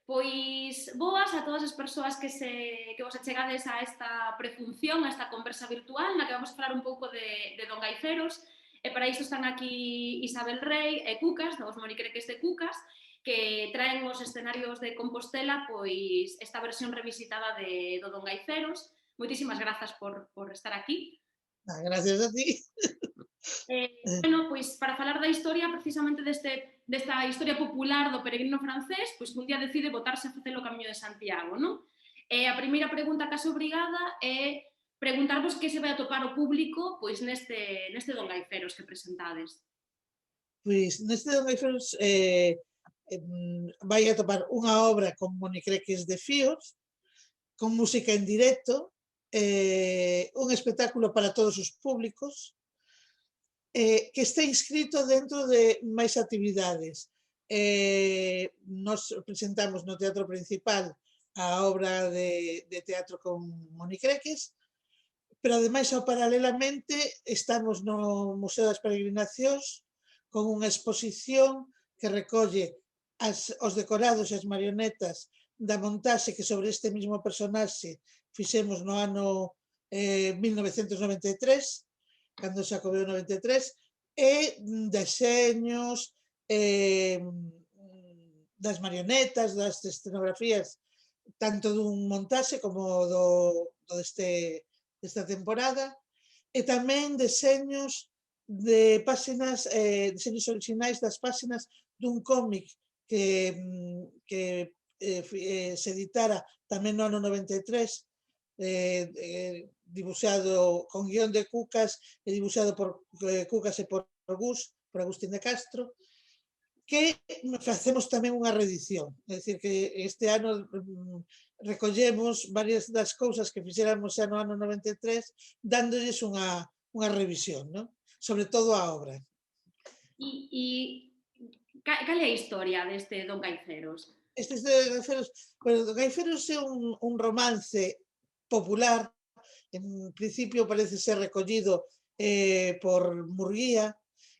Pois boas a todas as persoas que vos achegades a esta prefunción, a esta conversa virtual, na que vamos a falar un pouco de Don Gaiferos, e para isto están aquí Isabel Rey e Cucas, dos monicreques de Cucas, que traen os escenarios de Compostela pois esta versión revisitada do Don Gaiferos. Moitísimas grazas por estar aquí. Gracias a ti. Bueno, pois para falar da historia precisamente desta historia popular do peregrino francés, pois un día decide botarse a facer o Camiño de Santiago, non? E a primeira pregunta case obrigada é preguntarvos que se vai atopar o público pois neste Don Gaiferos que presentades. Pois neste Don Gaiferos vai atopar unha obra con monicreques de fíos, con música en directo, un espectáculo para todos os públicos, que está inscrito dentro de máis actividades. Nos presentamos no Teatro Principal a obra de teatro con monicreques, pero ademais, paralelamente, estamos no Museo das Peregrinacións con unha exposición que recolle os decorados e as marionetas da montaxe que sobre este mismo personaxe fixemos no ano 1993, cando se acabou o 93, e deseños das marionetas, das escenografías, tanto dun montaxe como desta temporada, e tamén deseños de páxinas, deseños orixinais das páxinas dun cómic que se editara tamén no ano 93, dibuixado con guión de Cucas e dibuixado por Cucas e por Agustín de Castro, que facemos tamén unha reedición. É dicir, que este ano recollemos varias das cousas que fixéramos xa no ano 93, dándolles unha revisión, non? Sobre todo a obra. E cal é a historia deste Don Gaiferos? Este Gaiferos, bueno, Gaiferos é un romance popular, en principio parece ser recollido por Murguía,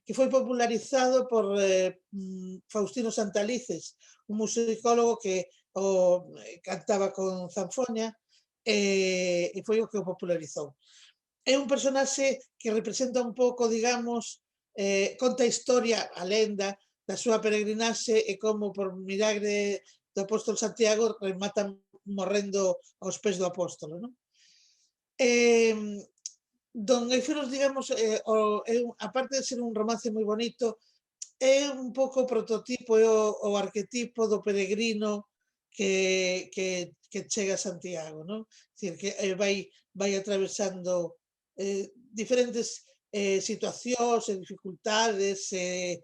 que foi popularizado por Faustino Santalices, un musicólogo que cantaba con zanfoña, e foi o que o popularizou. É un personaxe que representa un pouco, digamos, conta a historia, a lenda da súa peregrinaxe e como por milagre do apóstolo Santiago rematan morrendo aos pés do apóstolo, non? Don Gaiferos, digamos, aparte de ser un romance moi bonito, é un pouco o prototipo, é o arquetipo do peregrino que chega a Santiago, non? É dicir, que vai atravesando diferentes situacións e dificultades e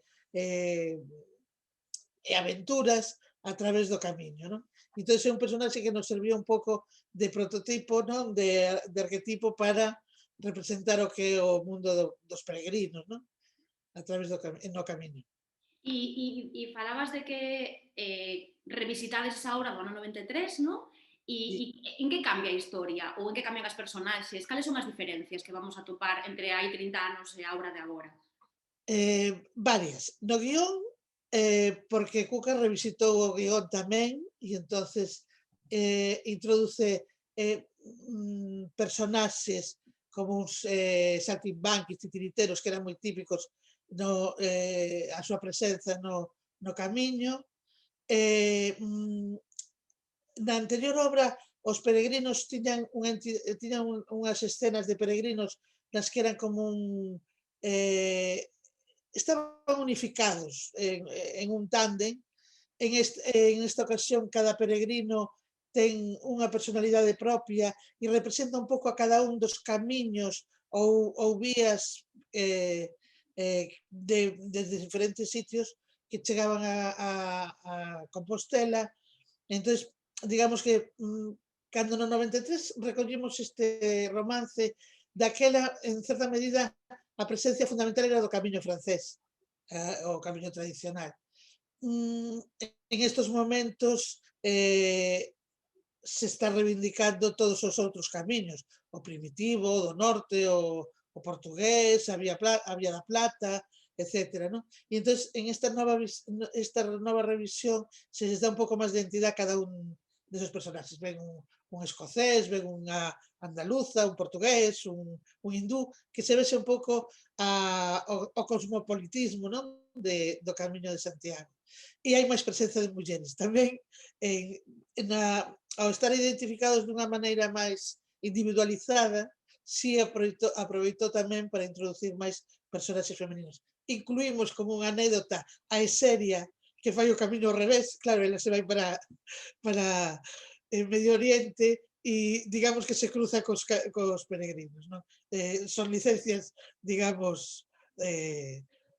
aventuras a través do camiño, non? Entón, é un personaxe que nos servía un pouco de prototipo, non? De arquetipo para representar o que é o mundo dos peregrinos, non? A través no camiño. E falabas de que revisitades esa obra do ano 93, non? E en que cambia a historia? Ou en que cambian as personaxes? Cales son as diferencias que vamos a topar entre hai 30 anos e a obra de agora? Varias. No guión, porque Cuca revisitou o guión tamén e entonces introduce personaxes como uns saltimbanquis, titiriteros que eran moi típicos a súa presenza no camiño. Na anterior obra, os peregrinos tiñan unhas escenas de peregrinos nas que eran como estaban unificados en un tándem. En esta ocasión, cada peregrino ten unha personalidade propia e representa un pouco a cada un dos camiños ou vías desde diferentes sitios que chegaban a Compostela. Entón, digamos que cando no 93 recollimos este romance, daquela, en certa medida, a presencia fundamental era do camiño francés, o camiño tradicional. En estos momentos se está reivindicando todos os outros camiños, o primitivo, do norte, o portugués, a Vía da Plata, etcétera, ¿no? Y entonces en esta nueva revisión se les da un poco más de identidad a cada uno de esos personajes. Ven un escocés, ven unha andaluza, un portugués, un hindú, que se vese un pouco ao cosmopolitismo, non? Do Camiño de Santiago. E hai máis presenza de mulleres tamén, ao estar identificados dunha maneira máis individualizada, si aproveitou tamén para introducir máis personaxes femeninos. Incluímos como unha anécdota a Eseria, que fai o camiño ao revés, claro, ela se vai para Medio Oriente e digamos que se cruza cos peregrinos, non? Son licencias, digamos,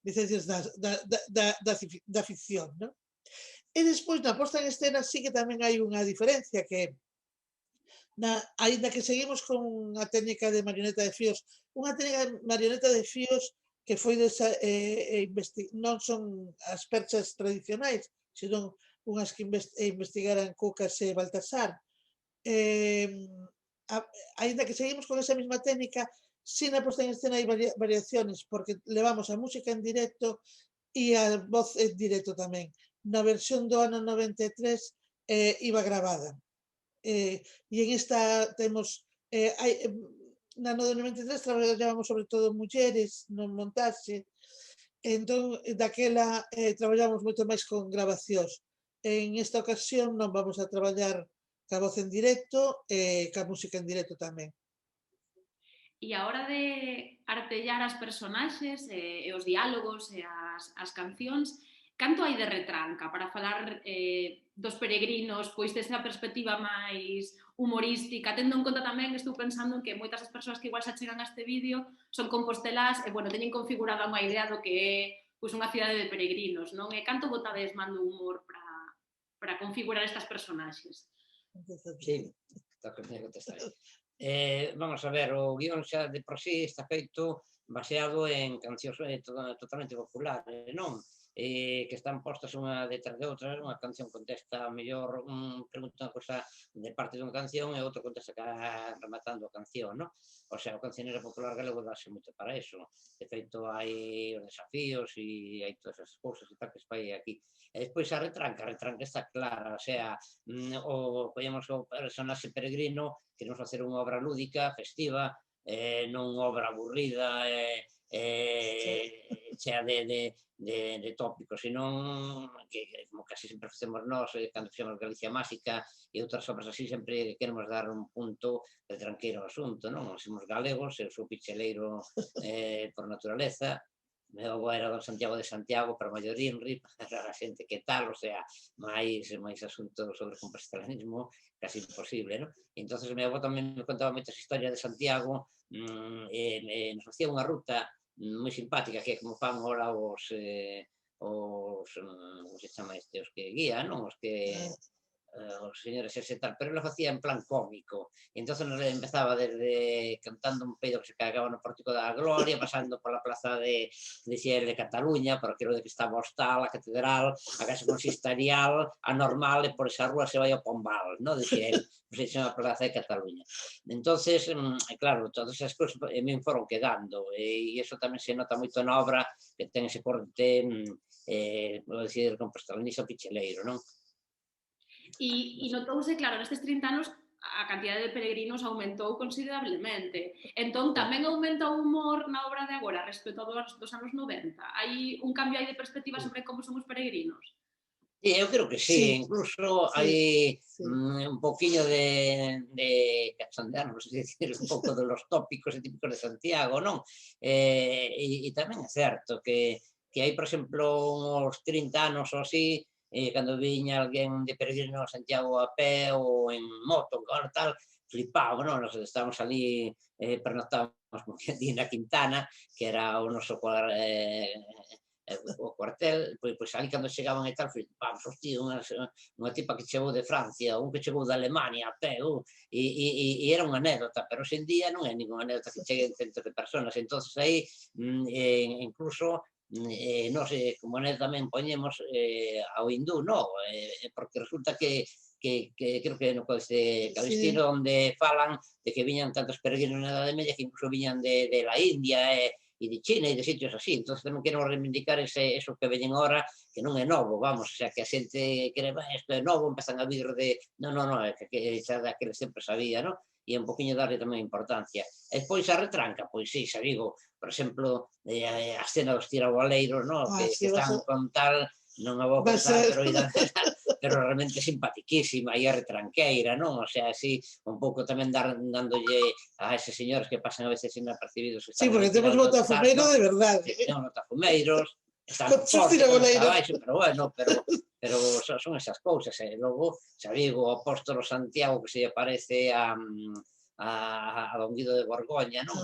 licencias da ficción, non? E despois na posta en escena sí que tamén hai unha diferencia que aínda que seguimos con a técnica de marioneta de fíos, unha técnica de marioneta de fíos que foi non son as perchas tradicionais, senón unhas que investigaran Cucas e Baltasar. Aínda que seguimos con esa mesma técnica, si na posta en escena hai variaciones, porque levamos a música en directo e a voz en directo tamén. Na versión do ano 93 iba grabada. E en esta temos na ano 93 traballábamos sobre todo mulleres no montaxe, entón daquela traballamos moito máis con grabacións. En esta ocasión non vamos a traballar ca voz en directo e ca música en directo tamén. E a hora de artellar as personaxes e os diálogos e as cancións, canto hai de retranca para falar dos peregrinos, pois desa perspectiva máis humorística, tendo en conta tamén, estou pensando en que moitas das persoas que igual se achegan a este vídeo son compostelás e, bueno, teñen configurada unha idea do que é pois, unha cidade de peregrinos, non? E canto botades mando humor para configurar estas personaxes? Sí, toca que contestar. Vamos a ver, o guión xa de por sí está feito baseado en cancións totalmente populares, non? Que están postas unha detrás de outra, unha canción contesta mellor, pregunta unha cosa de parte dunha canción e outro contesta rematando a canción, non? O sea, o cancionero popular galego dáse moito para eso. De feito, hai os desafíos e hai todas as cousas e tal que se fai aquí. E despois a retranca está clara, o sea, poñemos o personaxe peregrino, queremos facer unha obra lúdica, festiva, non unha obra aburrida, chea de tópicos, senón que como casi sempre facemos nós, cando fixemos Galicia Máxica e outras obras así, sempre queremos dar un punto de tranqueiro ao asunto, non? Somos galegos, eu sou picheleiro por naturaleza, meu avó era don Santiago de Santiago, para maior INRI, para a xente que tal, o sea, máis asuntos sobre compostelanismo, casi imposible, non? Entón, meu avó tamén me contaba moitas historias de Santiago, nos facía unha ruta moi simpática, que é como fan ahora como se chama este, os que guían, non? Os que os señores ese tal, pero lo facía en plan cómico. E entón empezaba desde cantando un peido que se cagaba no Pórtico da Gloria, pasando pola plaza de Xier de Cataluña, por aquilo de que estaba o Hostal, a Catedral, a Casa Consistorial, a Normal, e por esa rúa se vai ao Pombal, non? Dicía el, se chama Plaza de Cataluña. Entonces, claro, todas esas cousas me foron quedando, e iso tamén se nota moito na obra, que ten ese corte, vou dicir, compostelanista picheleiro, non? E notouse, claro, nestes 30 anos a cantidade de peregrinos aumentou considerablemente. Entón, tamén aumenta o humor na obra de agora respecto dos anos 90? Hai un cambio aí de perspectiva sobre como son os peregrinos? Eu creo que sí, incluso hai un poquinho de cachondear, non sei dicir, un pouco de los tópicos e típicos de Santiago, non? E tamén é certo que hai, por exemplo, uns 30 anos ou así, cando viña alguén de peregrino a Santiago a pé ou en moto, tal, flipaba, non? Nos estábamos ali, pernoctábamos como que di na Quintana, que era o noso o cuartel, pois ali cando chegaban e tal, flipamos, hostia, unha tipa que chegou de Francia, un que chegou de Alemania a pé, e era unha anécdota, pero hoxe en día non é ninguna anécdota que cheguen centos de personas, entón aí, incluso, nos como anécdota tamén poñemos ao hindú, non? Porque resulta que creo que no Códice Calistino onde falan de que viñan tantos peregrinos na Edade Media que incluso viñan de la India de China e de sitios así, entón tamén queremos reivindicar eso que veñen ahora, que non é novo, vamos, o sea, que a xente quere, isto é novo, empezan a vir de, non, é que xa daquele sempre sabía, non? E un poquinho darle tamén importancia. E despois a retranca, pois sí, xa digo, por exemplo, a escena dos tiraboleiros, non? Que están con tal, non a vou contar, pero realmente simpatiquísima e a retranqueira, non? O sea, así, un pouco tamén dándolle a eses señores que pasan a veces inapercibidos. Sí, porque temos botafumeiro de verdade. Temos botafumeiros, están fortes, está baixo, pero bueno, pero son esas cousas, e logo, xa digo, o apóstolo Santiago que se lle parece a Don Guido de Borgoña, non?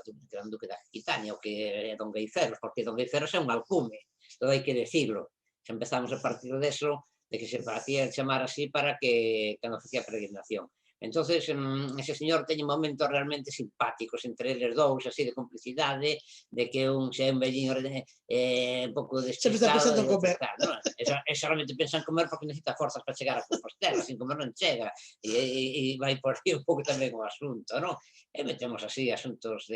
Gran Duque de Aquitania, o que é Don Gaiferos, porque Don Gaiferos é un alcume, todo hai que decirlo. Xa empezamos a partir deso, de que se facía chamar así para que cando facía peregrinación. Entonces, ese señor teñe momentos realmente simpáticos entre eles dous, así de complicidade, de que un xe un velliño un pouco despistado. Sempre está pensando en comer. E solamente pensa en comer porque necesita forzas para chegar a Compostela, sin comer non chega. E vai por aí un pouco tamén o asunto, non? E metemos así asuntos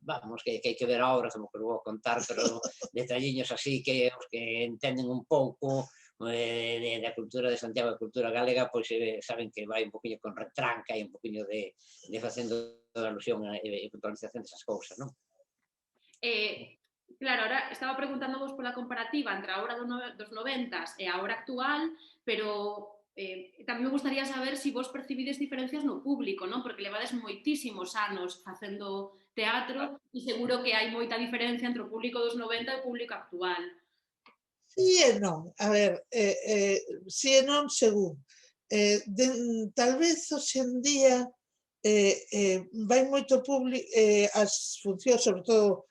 vamos, que hai que ver a obra, como que vou contar, pero detalliños así que os que entenden un pouco da cultura de Santiago, da cultura galega, pois saben que vai un poquinho con retranca e un poquinho de facendo alusión e puntualización desas cousas, non? Claro, ahora estaba preguntándovos pola comparativa entre a obra dos 90s e a obra actual, pero tamén me gustaría saber se vos percibides diferencias no público, non? Porque levades moitísimos anos facendo teatro e seguro que hai moita diferencia entre o público dos 90 e o público actual. Sí e non, a ver, sí e non según. Tal vez hoxe en día vai moito público, as funcións, sobre todo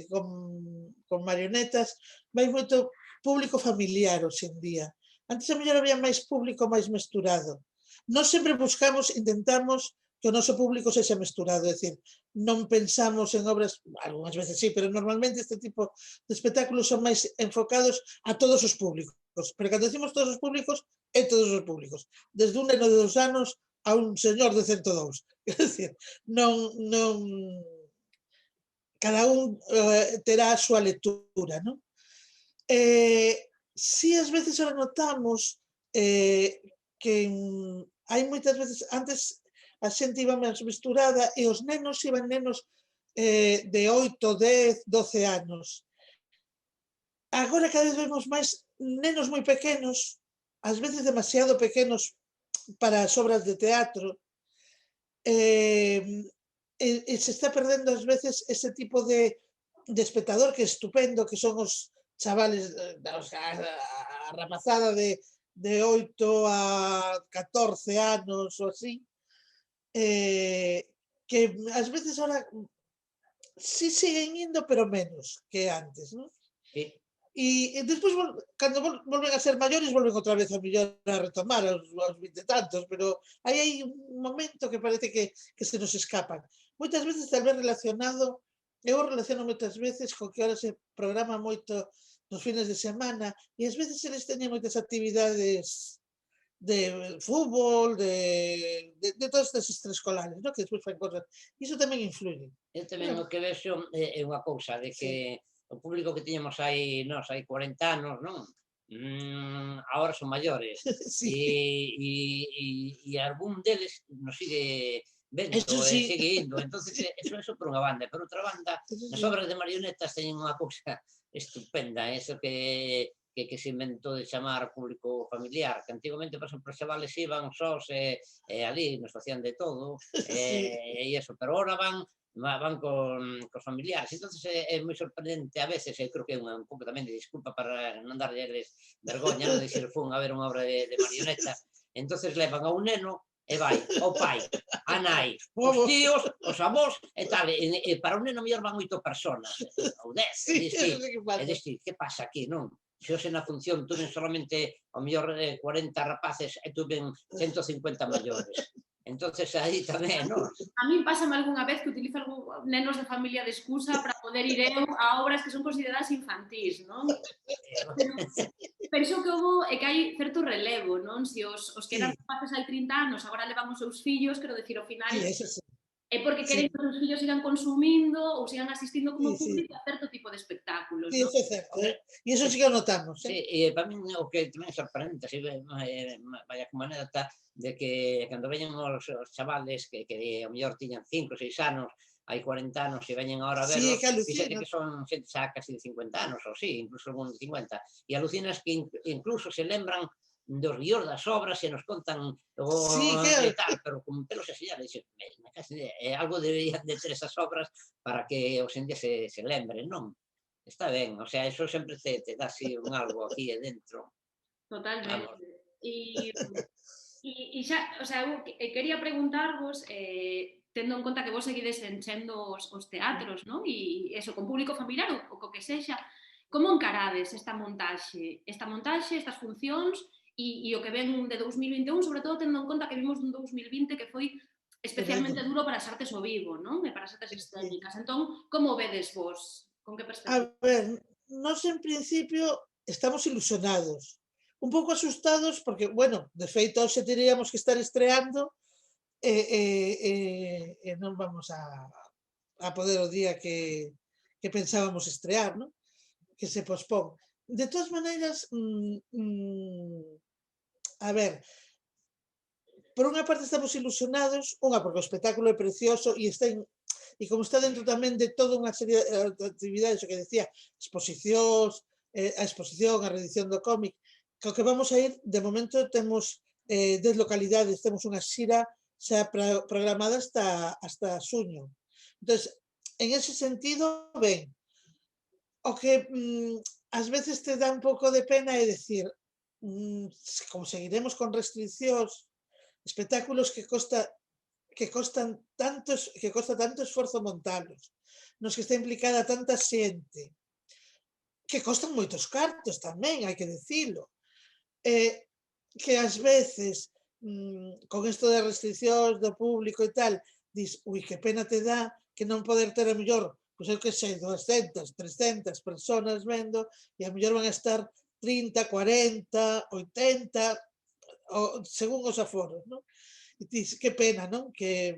con marionetas, vai moito público familiar hoxe en día. Antes a mellor había máis público máis mesturado. Nós sempre intentamos que o noso público sexa mesturado, é dicir, non pensamos en obras, algunhas veces sí, pero normalmente este tipo de espectáculos son máis enfocados a todos os públicos. Pero cando decimos todos os públicos, é todos os públicos. Desde un neno de 2 anos a un señor de 102. É dicir, non cada un terá a súa lectura, non? Si ás veces ahora notamos que hai moitas veces, antes a xente iba máis mesturada e os nenos iban nenos de 8, 10, 12 anos. Agora cada vez vemos máis nenos moi pequenos, ás veces demasiado pequenos para as obras de teatro, e se está perdendo ás veces ese tipo de espectador que é estupendo, que son os chavales, a rapazada de 8 a 14 anos ou así, que ás veces ahora sí siguen indo, pero menos que antes, non? Sí. E despois, cando volven a ser maiores, volven outra vez a mellor a retomar aos 20 e tantos, pero hai un momento que parece que se nos escapan. Moitas veces tal vez relacionado, eu relaciono moitas veces con que ahora se programa moito nos fines de semana e ás veces eles teñen moitas actividades de fútbol, de todos estes extraescolares, non? Que despois fan cosas. Iso tamén influye. Eu tamén o que vexo é unha cousa, de que o público que tiñamos hai 40 anos, non? Agora son maiores. E algún deles nos sigue vendo, sigue indo. Entonces, eso por unha banda. Por outra banda, as obras de marionetas teñen unha cousa estupenda, eso que se inventou de chamar público familiar, que antigamente, por exemplo, os chavales iban sós e ali nos facían de todo, e iso, pero ahora van cos familiares. Entonces é moi sorprendente a veces, eu creo que é un pouco tamén de disculpa para non darlles vergoña, non dicir fun a ver unha obra de marionetas, entonces levan a un neno e vai o pai, a nai, os tíos, os avós e tal, e para un neno mellor van 8 personas, ou 10, e dixi, que pasa aquí, non? Se hoxe na función tuven solamente ao mellor 40 rapaces e tuven 150 maiores. Entonces aí tamén, non? A mí pásame algunha vez que utilizo nenos de familia de excusa para poder ir eu a obras que son consideradas infantís, non? Penso que é que hai certo relevo, non? Se os que eran rapaces hai 30 anos agora levan os seus fillos, quero dicir, ao final É porque queren Sí, que os seus fillos sigan consumindo ou sigan asistindo sí, como sí, público a certo tipo de espectáculos, sí, non? eso es cierto, ¿eh? Y eso sí que lo notamos, Sí, ¿eh? e para min o que tamén é sorprendente, así, vaya como anécdota, de que cando veñen os chavales que ao mellor tiñan 5 ou 6 anos, hai 40 anos, e veñen agora a Sí, verlos, que fíxate alucina. que son xente xa casi de 50 anos, ou sí, incluso algún de 50, e alucinas que incluso se lembran dos guións das obras e nos contan Sí, e que tal, pero con pelos e señales, me casi algo deberían de ter esas obras para que hoxe en día se lembren, non? Está ben, o sea, eso sempre te dá así un algo aquí dentro, vamos. Totalmente. E xa, o sea, eu quería preguntarvos, tendo en conta que vos seguides enchendo os teatros, non? E eso, con público familiar ou co que sexa, como encarades esta montaxe, estas funcións e o que ven de 2021, sobre todo tendo en conta que vimos un 2020 que foi tremendo. especialmente duro para as artes ao vivo, non? E para as artes Sí. escénicas. Entón, como vedes vos? Con que A perspectiva? ver, nos en principio estamos ilusionados, un pouco asustados porque, bueno, de feito hoxe teríamos que estar estreando e non vamos a poder o día que pensábamos estrear, ¿no? Que se pospón. De todas maneiras, a ver, por unha parte estamos ilusionados, unha porque o espectáculo é precioso e como está dentro tamén de toda unha serie de actividades, o que decía, exposicións, a exposición, a reedición do cómic, que o que vamos a ir, de momento temos 10 localidades, temos unha xira xa programada hasta xuño. Entón, en ese sentido, ben, o que ás veces te dá un pouco de pena é dicir, como seguiremos con restriccións, espectáculos que costa tanto esforzo montalos, nos que está implicada tanta xente, que costan moitos cartos tamén, hai que dicilo. Eh, que ás veces, con isto de restriccións do público e tal, dis, ui, que pena te dá que non poder ter a mellor, pois eu que sei, 200, 300 personas vendo, e a mellor van a estar 30, 40, 80, según os aforos, non? E dis, que pena, non? Que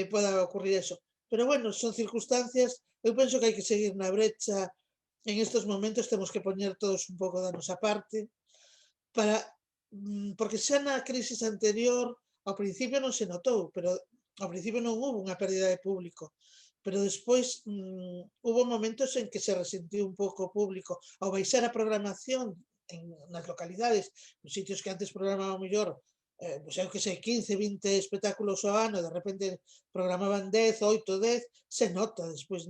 pueda ocurrir eso. Pero bueno, son circunstancias, eu penso que hai que seguir na brecha, en estos momentos temos que poñer todos un pouco da nosa parte, para, porque xa na crisis anterior, ao principio non se notou, pero ao principio non hubo unha pérdida de público, pero despois hubo momentos en que se resentiu un pouco o público ao baixar a programación nas localidades, nos sitios que antes programaban mellor, pois eu que sei, 15, 20 espectáculos ao ano, de repente programaban 10, 8, 10, se nota despois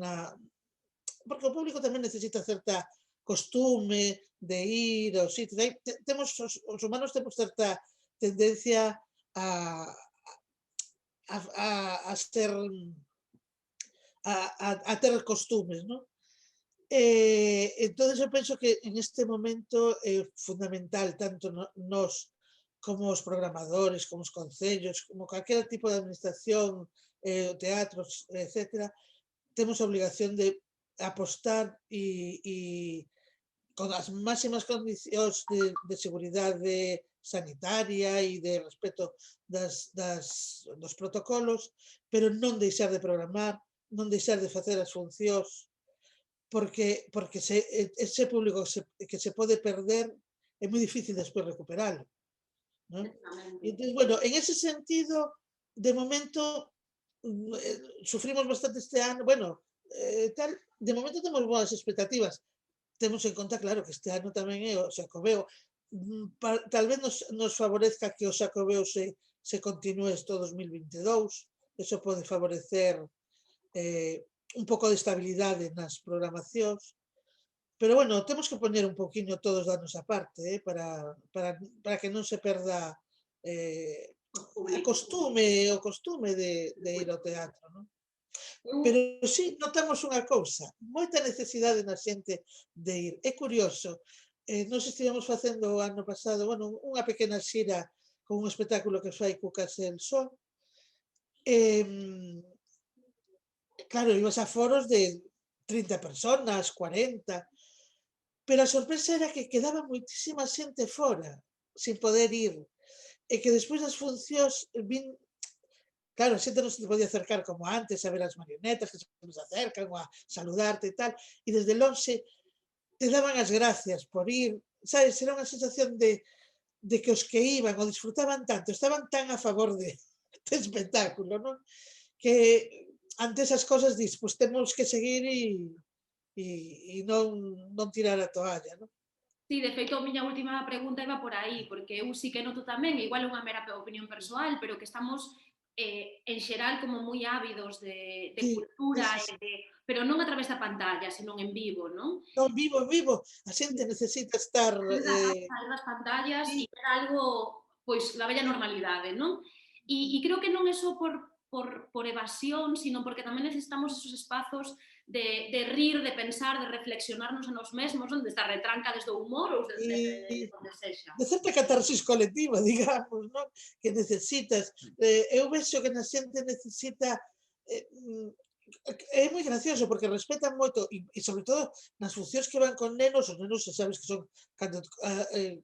porque o público tamén necesita certa costume de ir aos sitios. Temos os humanos temos certa tendencia a, a ser a ter costumes, ¿no? Entonces eu penso que en este momento é fundamental tanto nos como os programadores, como os concellos, como calquera tipo de administración, teatros, etcétera, temos a obligación de apostar e con as máximas condicións de seguridade sanitaria e de respeto dos protocolos, pero non deixar de programar, non deixar de facer as funcións, porque ese público que se pode perder é moi difícil despois recuperalo, non? E Efectivamente. entón, bueno, en ese sentido, de momento, sufrimos bastante este ano, bueno, tal, de momento temos boas expectativas, temos en conta, claro, que este ano tamén é o Xacobeo. Tal vez nos favorezca que o Xacobeo se continúe este 2022, eso pode favorecer un pouco de estabilidade nas programacións, pero bueno, temos que poñer un poquinho todos da nosa parte, para que non se perda Os públicos. o costume de ir ao teatro, non? Pero Eu, sí, notamos unha cousa, moita necesidade na xente de ir. É curioso, nós estivemos facendo o ano pasado, bueno, unha pequena xira con un espectáculo que fai Cucas el Sol, e, claro, ibas a foros de 30 personas, 40, pero a sorpresa era que quedaba moitísima xente fora, sin poder ir, e que despois das funcións claro, a xente non se te podía acercar como antes a ver as marionetas que se nos acercan ou a saludarte e tal, e desde lonxe te daban as gracias por ir, sabes, era unha sensación de que os que iban o disfrutaban tanto, estaban tan a favor de espectáculo, non? Que ante esas cosas dis, pois temos que seguir e non tirar a toalla, non? Sí, de feito, a miña última pregunta iba por aí, porque eu sí que noto tamén, igual é unha mera opinión persoal, pero que estamos en xeral como moi ávidos de Sí, sí, cultura, sí, sí. pero non a través da pantalla, senón en vivo, non? Non, vivo, vivo, a xente necesita estar, Sair das pantallas sí, e ver algo, pois, da bella normalidade, non? E creo que non é só por evasión, sino porque tamén necesitamos esos espazos de rir, de pensar, de reflexionarnos a nos mesmos, onde está retranca desde o humor ou desde e onde sexa. de certa catarsis colectiva, digamos, non? Que necesitas. Eu vexo que na xente necesita eh, mm, é moi gracioso porque respetan moito e sobre todo nas funcións que van con nenos, os nenos xa sabes que son cando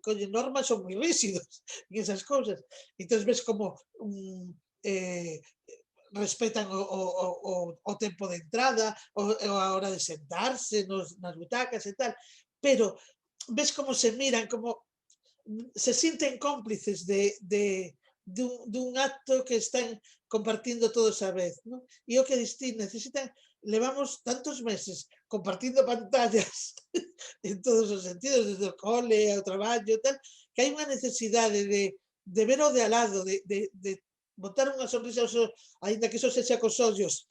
collen normas son moi rígidos en esas cousas. Entón ves como eh, respetan o tempo de entrada, a hora de sentarse nas butacas e tal, pero ves como se miran, como se sienten cómplices dun acto que están compartindo todos a vez, ¿no? E o que distingue, necesitan, levamos tantos meses compartindo pantallas en todos os sentidos, desde o cole ao traballo e tal, que hai unha necesidade de ver o de al lado, de botar unha sonrisa aos aínda que iso sexa cos ollos.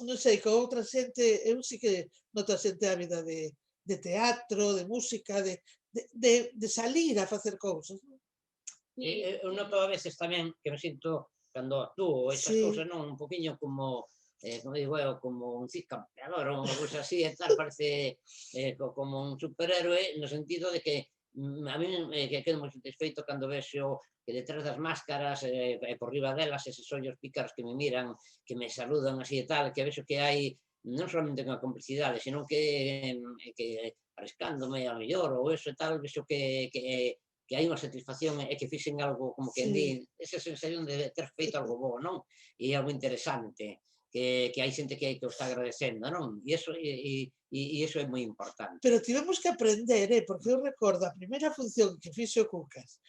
Non sei, con outra xente, eu sí que noto a xente ávida de teatro, de música, de salir a facer cousas. Eu noto a veces tamén que me sinto, cando actúo esas Sí, cousas, non, un poquinho como, como digo eu, como un Cid Campeador ou unha cousa así e tal, parece como un superhéroe, no sentido de que a mí que quedo moi satisfeito cando vexo que detrás das máscaras e por riba delas eses ollos pícaros que me miran, que me saludan así e tal, que vexo que hai non solamente unha complicidade, senón que arriscándome a mellor ou eso e tal, vexo que hai unha satisfacción e que fixen algo como que sí. di, esa sensación de ter feito algo bo, non? E algo interesante, que hai xente que o está agradecendo, non? E iso é moi importante. Pero tivemos que aprender, porque eu recordo a primeira función que fixo o Cucas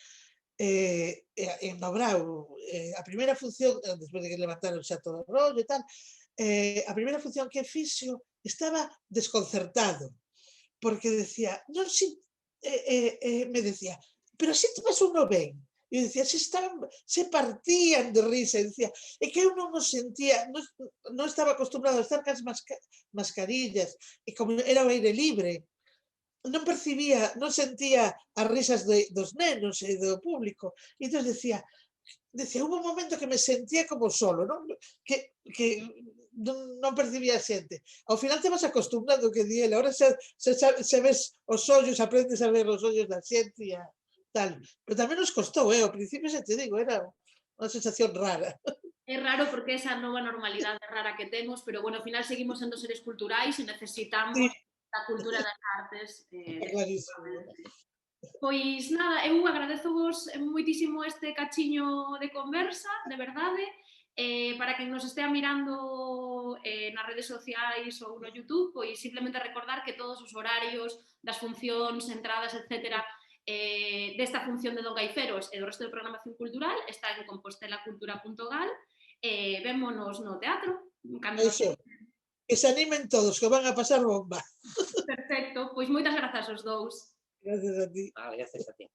en Dobrao, a primeira función, despois de que levantaron xa todo o rollo e tal, a primeira función que fixo estaba desconcertado, porque decía, non si, me decía, pero así te vas uno ben. E eu decía, se partían de risa, e decía, é que eu non o sentía, non estaba acostumbrado a estar cas mascarillas, e como era o aire libre, non percibía, non sentía as risas dos nenos e do público. E entón decía, hubo un momento que me sentía como solo, non? Que non percibía a xente. Ao final te vas acostumbrando, que di ele, ahora se ves os ollos, aprendes a ver os ollos da xente e a tal. Pero tamén nos costou, ao principio xa te digo, era unha sensación rara. É raro porque esa nova normalidade rara que temos, pero bueno, ao final seguimos sendo seres culturais e Sí, necesitamos a cultura das artes. está clarísimo. Pois nada, eu agradezovos moitísimo este cachiño de conversa, de verdade. Para quen nos estea mirando nas redes sociais ou no YouTube, pois simplemente recordar que todos os horarios das funcións, entradas, etc., desta función de Don Gaiferos e do resto de programación cultural está en compostelacultura.gal. Vémonos no teatro. Cando nos... Eso, que se animen todos, que van a pasar bomba. Perfecto, pois moitas grazas aos dous. Gracias a ti. Vale, gracias a ti.